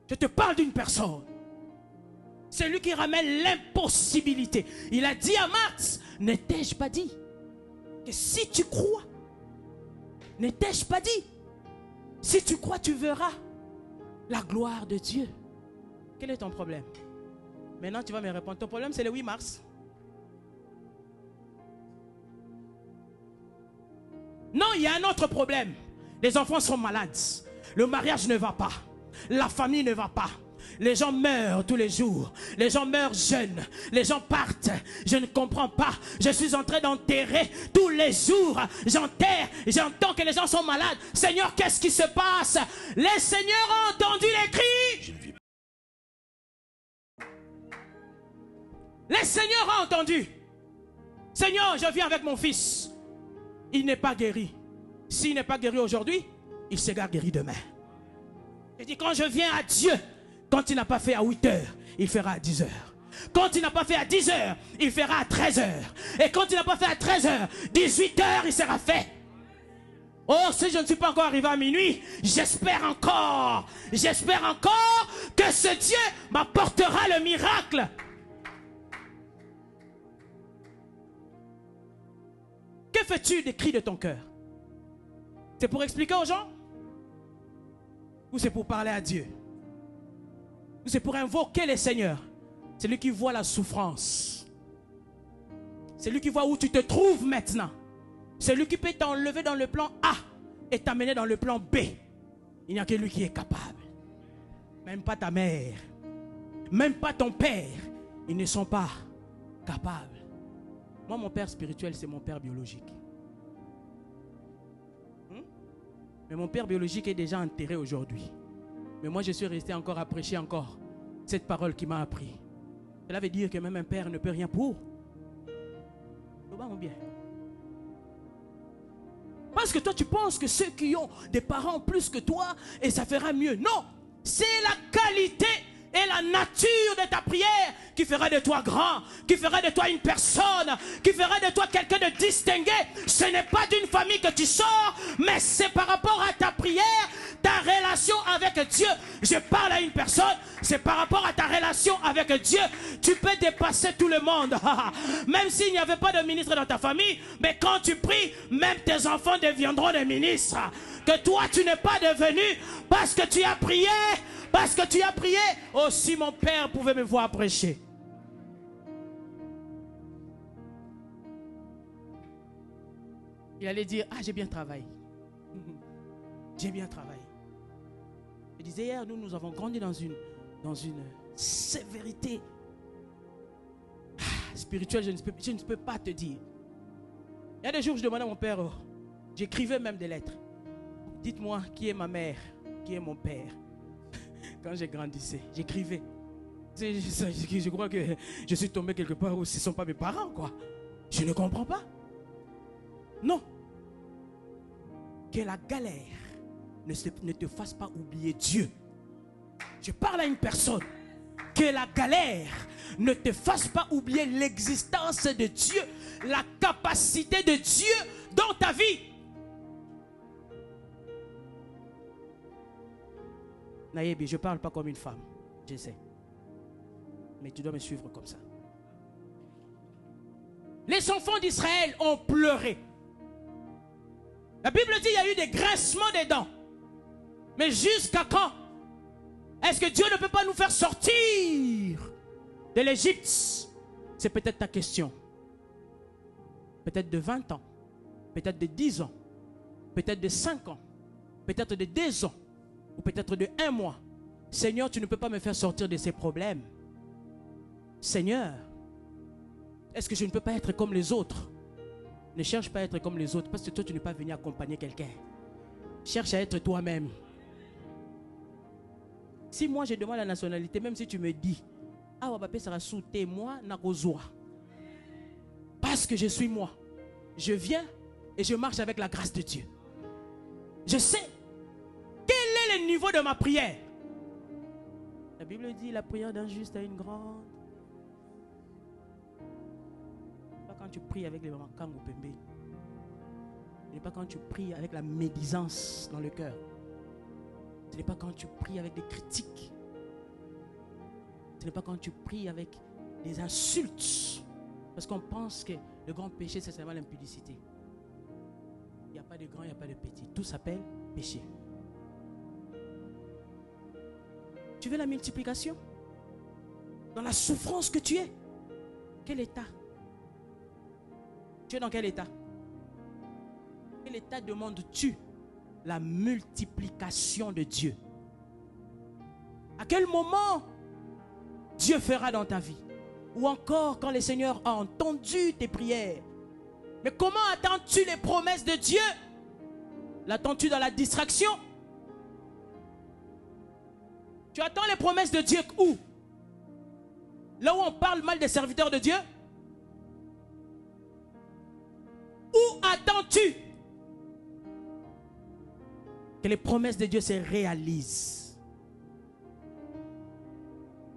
Je te parle d'une personne. C'est lui qui ramène l'impossibilité. Il a dit à Marthe, ne t'ai-je pas dit que si tu crois, ne t'ai-je pas dit, si tu crois tu verras la gloire de Dieu. Quel est ton problème? Maintenant tu vas me répondre, ton problème c'est le 8 mars. Non, il y a un autre problème. Les enfants sont malades. Le mariage ne va pas. La famille ne va pas. Les gens meurent tous les jours. Les gens meurent jeunes. Les gens partent. Je ne comprends pas. Je suis en train d'enterrer tous les jours. J'enterre. J'entends que les gens sont malades. Seigneur, qu'est-ce qui se passe? Les seigneurs ont entendu les cris. Les seigneurs ont entendu. Seigneur, je viens avec mon fils. Il n'est pas guéri. S'il n'est pas guéri aujourd'hui, il sera guéri demain. Je dis, quand je viens à Dieu, quand il n'a pas fait à 8 heures, il fera à 10 heures. Quand il n'a pas fait à 10 heures, il fera à 13 heures. Et quand il n'a pas fait à 13 heures, 18 heures, il sera fait. Oh, si je ne suis pas encore arrivé à minuit, j'espère encore que ce Dieu m'apportera le miracle. Que fais-tu des cris de ton cœur? C'est pour expliquer aux gens? Ou c'est pour parler à Dieu? Ou c'est pour invoquer le Seigneur? C'est lui qui voit la souffrance. C'est lui qui voit où tu te trouves maintenant. C'est lui qui peut t'enlever dans le plan A et t'amener dans le plan B. Il n'y a que lui qui est capable. Même pas ta mère, même pas ton père, ils ne sont pas capables. Moi, mon père spirituel, c'est mon père biologique. Mais mon père biologique est déjà enterré aujourd'hui. Mais moi, je suis resté encore à prêcher encore cette parole qui m'a appris. Cela veut dire que même un père ne peut rien pour. Bien. Parce que toi, tu penses que ceux qui ont des parents plus que toi, et ça fera mieux. Non, c'est la qualité et la nature de ta prière qui fera de toi grand, qui fera de toi une personne, qui fera de toi quelqu'un de distingué. Ce n'est pas d'une famille que tu sors, mais c'est par rapport à ta prière, ta relation avec Dieu. Je parle à une personne, c'est par rapport à ta relation avec Dieu. Tu peux dépasser tout le monde. Même s'il n'y avait pas de ministre dans ta famille, mais quand tu pries, même tes enfants deviendront des ministres. Que toi, tu n'es pas devenu parce que tu as prié. Parce que tu as prié. Oh, si mon père pouvait me voir prêcher. Il allait dire, ah, j'ai bien travaillé. J'ai bien travaillé. Je disais hier, nous avons grandi dans une sévérité spirituelle, je ne peux pas te dire. Il y a des jours où je demandais à mon père, j'écrivais même des lettres. Dites-moi qui est ma mère, qui est mon père. Quand j'ai grandissais, j'écrivais. Je crois que je suis tombé quelque part où ce ne sont pas mes parents, quoi. Je ne comprends pas. Non. Que la galère ne te fasse pas oublier Dieu. Je parle à une personne. Que la galère ne te fasse pas oublier l'existence de Dieu, la capacité de Dieu dans ta vie. Naïbi, je ne parle pas comme une femme, je sais. Mais tu dois me suivre comme ça. Les enfants d'Israël ont pleuré. La Bible dit qu'il y a eu des grincements des dents. Mais jusqu'à quand? Est-ce que Dieu ne peut pas nous faire sortir de l'Égypte? C'est peut-être ta question. Peut-être de 20 ans. Peut-être de 10 ans. Peut-être de 5 ans. Peut-être de 2 ans. Ou peut-être de 1 mois. Seigneur, tu ne peux pas me faire sortir de ces problèmes. Seigneur, est-ce que je ne peux pas être comme les autres? Ne cherche pas à être comme les autres, parce que toi, tu n'es pas venu accompagner quelqu'un. Cherche à être toi-même. Si moi, je demande la nationalité, même si tu me dis, ah, papa sera sous moi, nakozwa. Parce que je suis moi. Je viens et je marche avec la grâce de Dieu. Je sais quel est le niveau de ma prière. La Bible dit, la prière d'un juste a une grande. Pas quand tu pries avec les mamakang ou pembe. Ce n'est pas quand tu pries avec la médisance dans le cœur. Ce n'est pas quand tu pries avec des critiques. Ce n'est pas quand tu pries avec des insultes. Parce qu'on pense que le grand péché, c'est seulement l'impudicité. Il n'y a pas de grand, il n'y a pas de petit. Tout s'appelle péché. Tu veux la multiplication? Dans la souffrance que tu es. Quel état? Tu es dans quel état? Quel état demandes-tu la multiplication de Dieu? À quel moment Dieu fera dans ta vie? Ou encore quand le Seigneur a entendu tes prières? Mais comment attends-tu les promesses de Dieu? L'attends-tu dans la distraction? Tu attends les promesses de Dieu où? Là où on parle mal des serviteurs de Dieu? Où attends-tu que les promesses de Dieu se réalisent?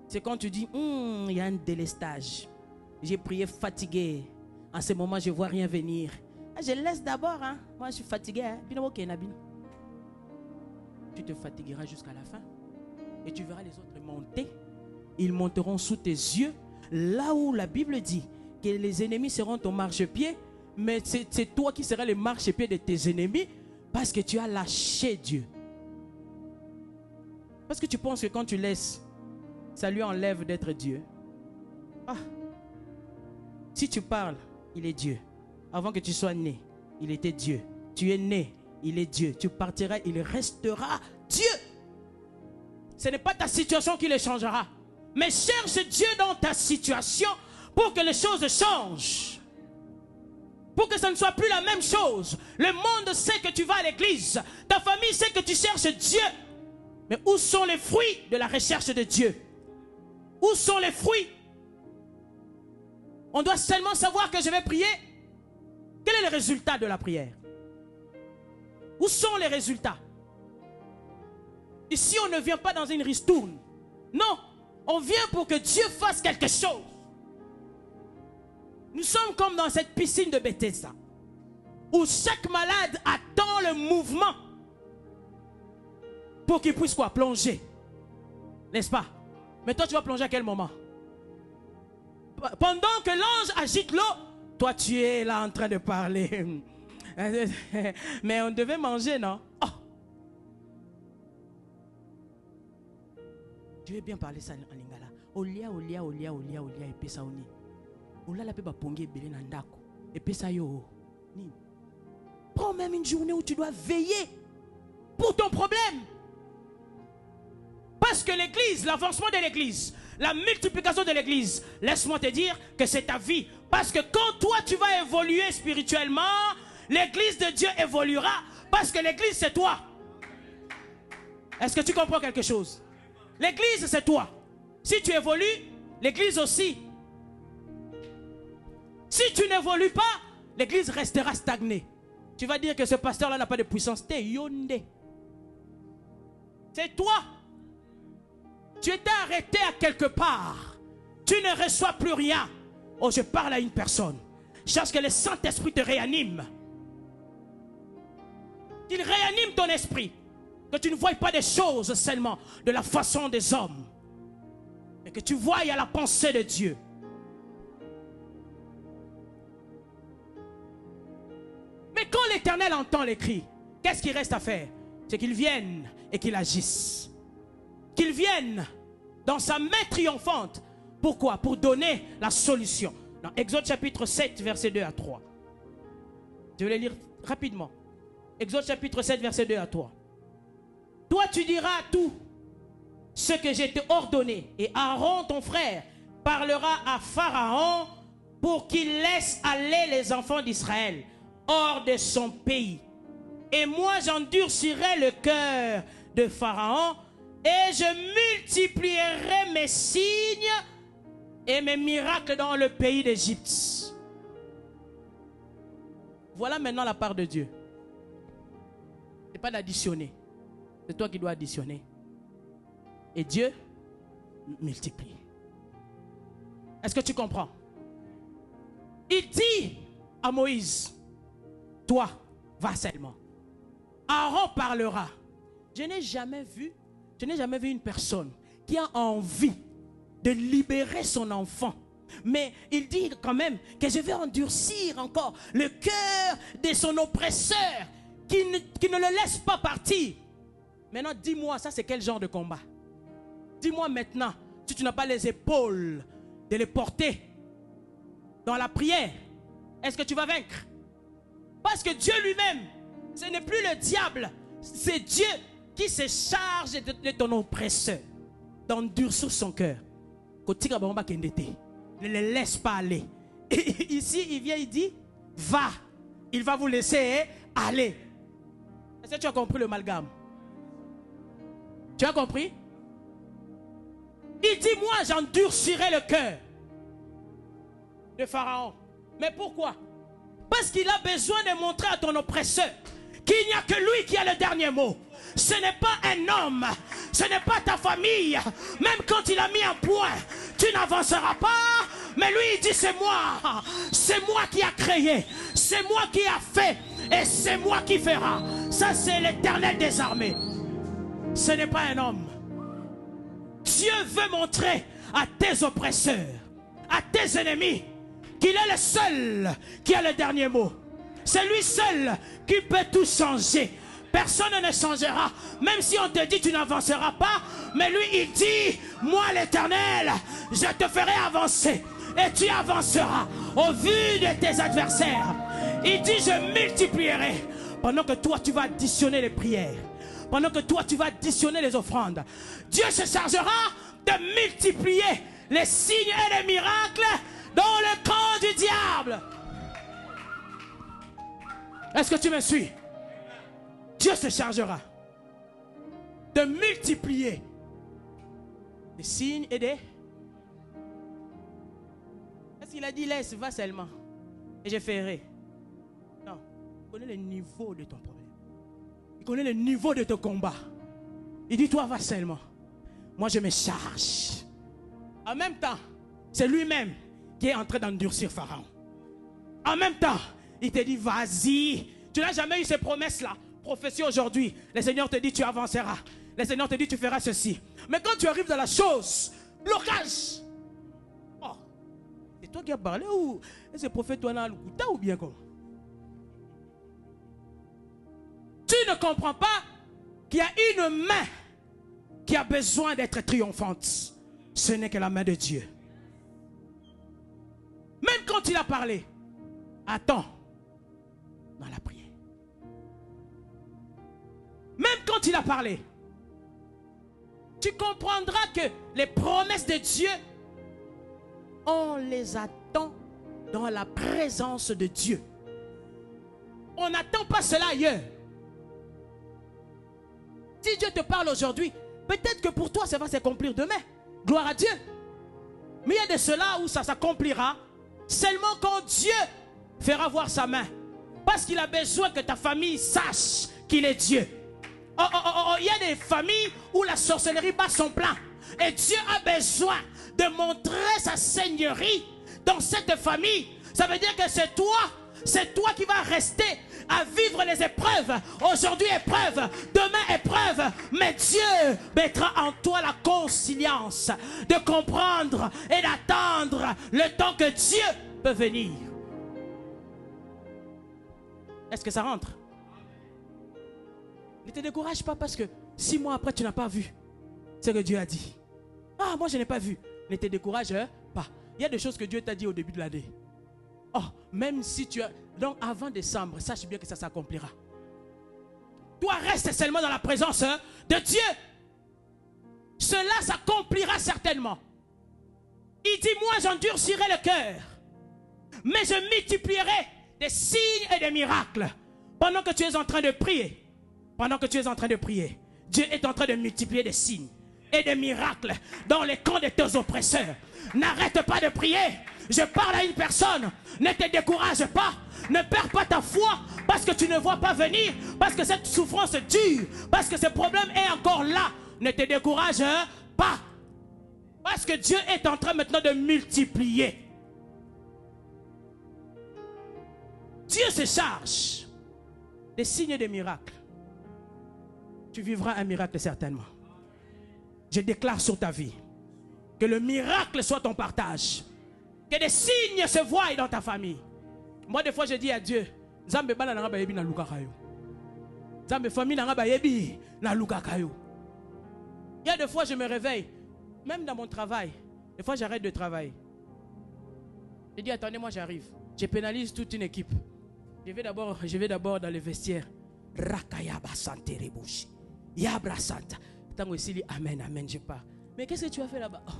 C'est quand tu dis, il y a un délestage. J'ai prié fatigué. En ce moment, je ne vois rien venir. Je laisse d'abord. Moi, je suis fatigué. Tu te fatigueras jusqu'à la fin. Et tu verras les autres monter. Ils monteront sous tes yeux. Là où la Bible dit que les ennemis seront ton marchepied. Mais c'est toi qui seras le marchepied de tes ennemis. Parce que tu as lâché Dieu. Parce que tu penses que quand tu laisses, ça lui enlève d'être Dieu. Si tu parles, il est Dieu. Avant que tu sois né, il était Dieu. Tu es né, il est Dieu. Tu partiras, il restera Dieu. Ce n'est pas ta situation qui le changera. Mais cherche Dieu dans ta situation pour que les choses changent. Pour que ça ne soit plus la même chose. Le monde sait que tu vas à l'église. Ta famille sait que tu cherches Dieu. Mais où sont les fruits de la recherche de Dieu? Où sont les fruits? On doit seulement savoir que je vais prier. Quel est le résultat de la prière? Où sont les résultats? Ici, on ne vient pas dans une ristourne. Non, on vient pour que Dieu fasse quelque chose. Nous sommes comme dans cette piscine de Bethesda, où chaque malade attend le mouvement pour qu'il puisse quoi? Plonger. N'est-ce pas? Mais toi, tu vas plonger à quel moment? Pendant que l'ange agite l'eau, toi, tu es là en train de parler. Mais on devait manger, non? Oh. Je vais bien parler ça en lingala. Olia, et puis ça oni. Ola la pe ba pongi belé nandako. Et puis ça yo. Prends même une journée où tu dois veiller pour ton problème. Parce que l'église, l'avancement de l'église, la multiplication de l'église, laisse-moi te dire que c'est ta vie. Parce que quand toi tu vas évoluer spirituellement, l'église de Dieu évoluera. Parce que l'église c'est toi. Est-ce que tu comprends quelque chose? L'église c'est toi. Si tu évolues, l'église aussi. Si tu n'évolues pas, l'église restera stagnée. Tu vas dire que ce pasteur-là n'a pas de puissance. T'es yonde. C'est toi. Tu étais arrêté à quelque part. Tu ne reçois plus rien. Oh, je parle à une personne. Cherche que le Saint-Esprit te réanime. Qu'il réanime ton esprit. Que tu ne voies pas des choses seulement de la façon des hommes. Mais que tu voies à la pensée de Dieu. Mais quand l'Éternel entend les cris, qu'est-ce qu'il reste à faire? C'est qu'il vienne et qu'il agisse. Qu'il vienne dans sa main triomphante. Pourquoi? Pour donner la solution. Dans Exode chapitre 7, verset 2 à 3. Je vais le lire rapidement. Exode chapitre 7, verset 2 à 3. Toi, tu diras tout ce que j'ai te ordonné. Et Aaron, ton frère, parlera à Pharaon pour qu'il laisse aller les enfants d'Israël hors de son pays. Et moi, j'endurcirai le cœur de Pharaon et je multiplierai mes signes et mes miracles dans le pays d'Égypte. Voilà maintenant la part de Dieu. Ce n'est pas d'additionner. C'est toi qui dois additionner. Et Dieu multiplie. Est-ce que tu comprends? Il dit à Moïse, toi, va seulement. Aaron parlera. Je n'ai jamais vu une personne qui a envie de libérer son enfant. Mais il dit quand même que je vais endurcir encore le cœur de son oppresseur qui ne le laisse pas partir. Maintenant, dis-moi, ça c'est quel genre de combat? Dis-moi maintenant, si tu n'as pas les épaules de les porter dans la prière, est-ce que tu vas vaincre? Parce que Dieu lui-même, ce n'est plus le diable, c'est Dieu qui se charge de ton oppresseur, d'endurcir son cœur. Ne le laisse pas aller. Et ici, il vient, il dit, va. Il va vous laisser aller. Est-ce que tu as compris le amalgame? Tu as compris? Il dit, moi, j'endurcirai le cœur de Pharaon. Mais pourquoi? Parce qu'il a besoin de montrer à ton oppresseur qu'il n'y a que lui qui a le dernier mot. Ce n'est pas un homme, ce n'est pas ta famille. Même quand il a mis un point, tu n'avanceras pas. Mais lui, il dit, c'est moi qui a créé, c'est moi qui a fait, et c'est moi qui fera. Ça, c'est l'Éternel des armées. Ce n'est pas un homme. Dieu veut montrer à tes oppresseurs, à tes ennemis, qu'il est le seul qui a le dernier mot. C'est lui seul qui peut tout changer. Personne ne changera. Même si on te dit tu n'avanceras pas, mais lui il dit, moi l'Éternel, je te ferai avancer. Et tu avanceras au vu de tes adversaires. Il dit, je multiplierai. Pendant que toi tu vas additionner les prières, pendant que toi tu vas additionner les offrandes, Dieu se chargera de multiplier les signes et les miracles dans le camp du diable. Est-ce que tu me suis? Dieu se chargera de multiplier les signes et des... Est-ce qu'il a dit laisse, va seulement et je ferai? Non, connais le niveau de ton problème. Il connaît le niveau de ton combat. Il dit, toi, va seulement. Moi, je me charge. En même temps, c'est lui-même qui est en train d'endurcir Pharaon. En même temps, il te dit, vas-y. Tu n'as jamais eu ces promesses-là. Prophétie aujourd'hui. Le Seigneur te dit, tu avanceras. Le Seigneur te dit, tu feras ceci. Mais quand tu arrives dans la chose, blocage. Oh, c'est toi qui as parlé ou c'est prophète toi dans le couteau ou bien comment? Tu ne comprends pas qu'il y a une main qui a besoin d'être triomphante. Ce n'est que la main de Dieu. Même quand il a parlé, attends dans la prière. Même quand il a parlé, tu comprendras que les promesses de Dieu, on les attend dans la présence de Dieu. On n'attend pas cela ailleurs. Si Dieu te parle aujourd'hui, peut-être que pour toi ça va s'accomplir demain. Gloire à Dieu. Mais il y a de cela où ça s'accomplira seulement quand Dieu fera voir sa main. Parce qu'il a besoin que ta famille sache qu'il est Dieu. Il y a des familles où la sorcellerie bat son plein. Et Dieu a besoin de montrer sa seigneurie dans cette famille. Ça veut dire que c'est toi qui vas rester à vivre les épreuves. Aujourd'hui épreuve, demain épreuve. Mais Dieu mettra en toi la conscience de comprendre et d'attendre le temps que Dieu peut venir. Est-ce que ça rentre? Ne te décourage pas parce que 6 mois après tu n'as pas vu ce que Dieu a dit. Ah, moi je n'ai pas vu. Ne te décourage pas. Il y a des choses que Dieu t'a dit au début de l'année. Oh, même si tu as... Donc avant décembre, sache bien que ça s'accomplira. Toi reste seulement dans la présence de Dieu. Cela s'accomplira certainement. Il dit, moi j'endurcirai le cœur, mais je multiplierai des signes et des miracles. Pendant que tu es en train de prier, Dieu est en train de multiplier des signes et des miracles dans les camps de tes oppresseurs. N'arrête pas de prier. Je parle à une personne. Ne te décourage pas. Ne perds pas ta foi parce que tu ne vois pas venir, parce que cette souffrance dure, parce que ce problème est encore là. Ne te décourage pas. Parce que Dieu est en train maintenant de multiplier. Dieu se charge des signes et des miracles. Tu vivras un miracle certainement. Je déclare sur ta vie que le miracle soit ton partage. Que des signes se voient dans ta famille. Moi, des fois, je dis à Dieu, Zambe bana nanga bayebi na luka kayo. Zambe famille nanga bayebi na luka kayo. Il y a des fois, je me réveille, même dans mon travail. Des fois, j'arrête de travailler. Je dis, attendez, moi, j'arrive. Je pénalise toute une équipe. Je vais d'abord dans le vestiaire. Rakayaba sante rebushi. Yabra santa. Tango ici, amen, amen, je pars. Mais qu'est-ce que tu as fait là-bas? Oh,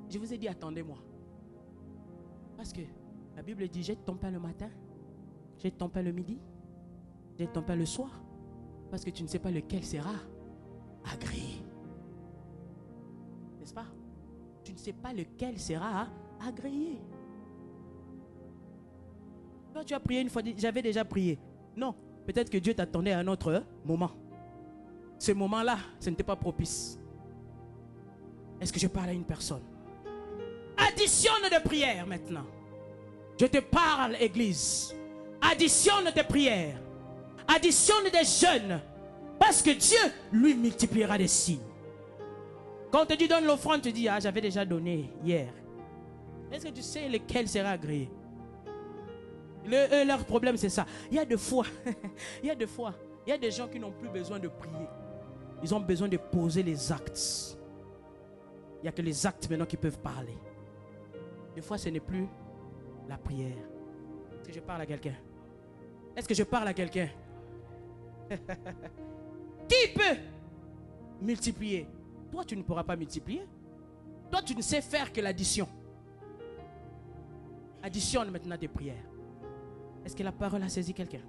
je vous ai dit, attendez-moi. Parce que la Bible dit, jette ton pain le matin, jette ton pain le midi, jette ton pain le soir. Parce que tu ne sais pas lequel sera agréé. N'est-ce pas? Tu ne sais pas lequel sera agréé. Toi, tu as prié une fois, j'avais déjà prié. Non, peut-être que Dieu t'attendait à un autre moment. Ce moment-là, ce n'était pas propice. Est-ce que je parle à une personne? Additionne de prières maintenant. Je te parle, Église. Additionne tes prières. Additionne des jeûnes. Parce que Dieu, lui, multipliera des signes. Quand on te dit donne l'offrande, tu dis, ah, j'avais déjà donné hier. Est-ce que tu sais lequel sera agréé? Leur problème, c'est ça. Il y a des fois, il y a des gens qui n'ont plus besoin de prier. Ils ont besoin de poser les actes. Il n'y a que les actes maintenant qui peuvent parler. Des fois, ce n'est plus la prière. Est-ce que je parle à quelqu'un? Est-ce que je parle à quelqu'un? Qui peut multiplier? Toi, tu ne pourras pas multiplier. Toi, tu ne sais faire que l'addition. Additionne maintenant tes prières. Est-ce que la parole a saisi quelqu'un?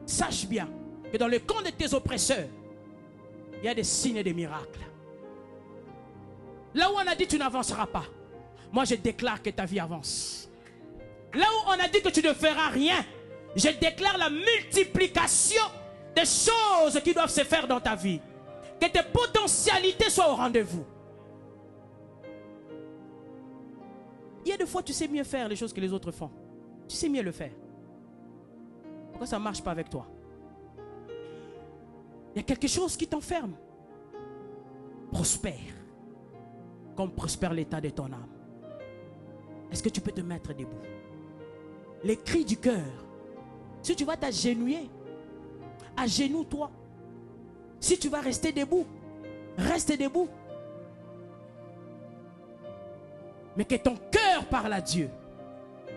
Sache bien que dans le camp de tes oppresseurs, il y a des signes et des miracles. Là où on a dit tu n'avanceras pas, moi je déclare que ta vie avance. Là où on a dit que tu ne feras rien, je déclare la multiplication des choses qui doivent se faire dans ta vie. Que tes potentialités soient au rendez-vous. Il y a des fois, tu sais mieux faire les choses que les autres font. Tu sais mieux le faire. Pourquoi ça ne marche pas avec toi? Il y a quelque chose qui t'enferme. Prospère. Comme prospère l'état de ton âme. Est-ce que tu peux te mettre debout? Les cris du cœur. Si tu vas t'agenouiller, agenouille-toi. Si tu vas rester debout, reste debout. Mais que ton cœur parle à Dieu.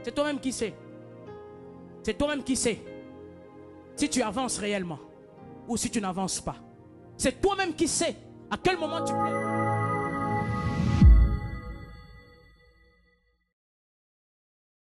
C'est toi-même qui sais. C'est toi-même qui sais. Si tu avances réellement ou si tu n'avances pas. C'est toi-même qui sais à quel moment tu peux.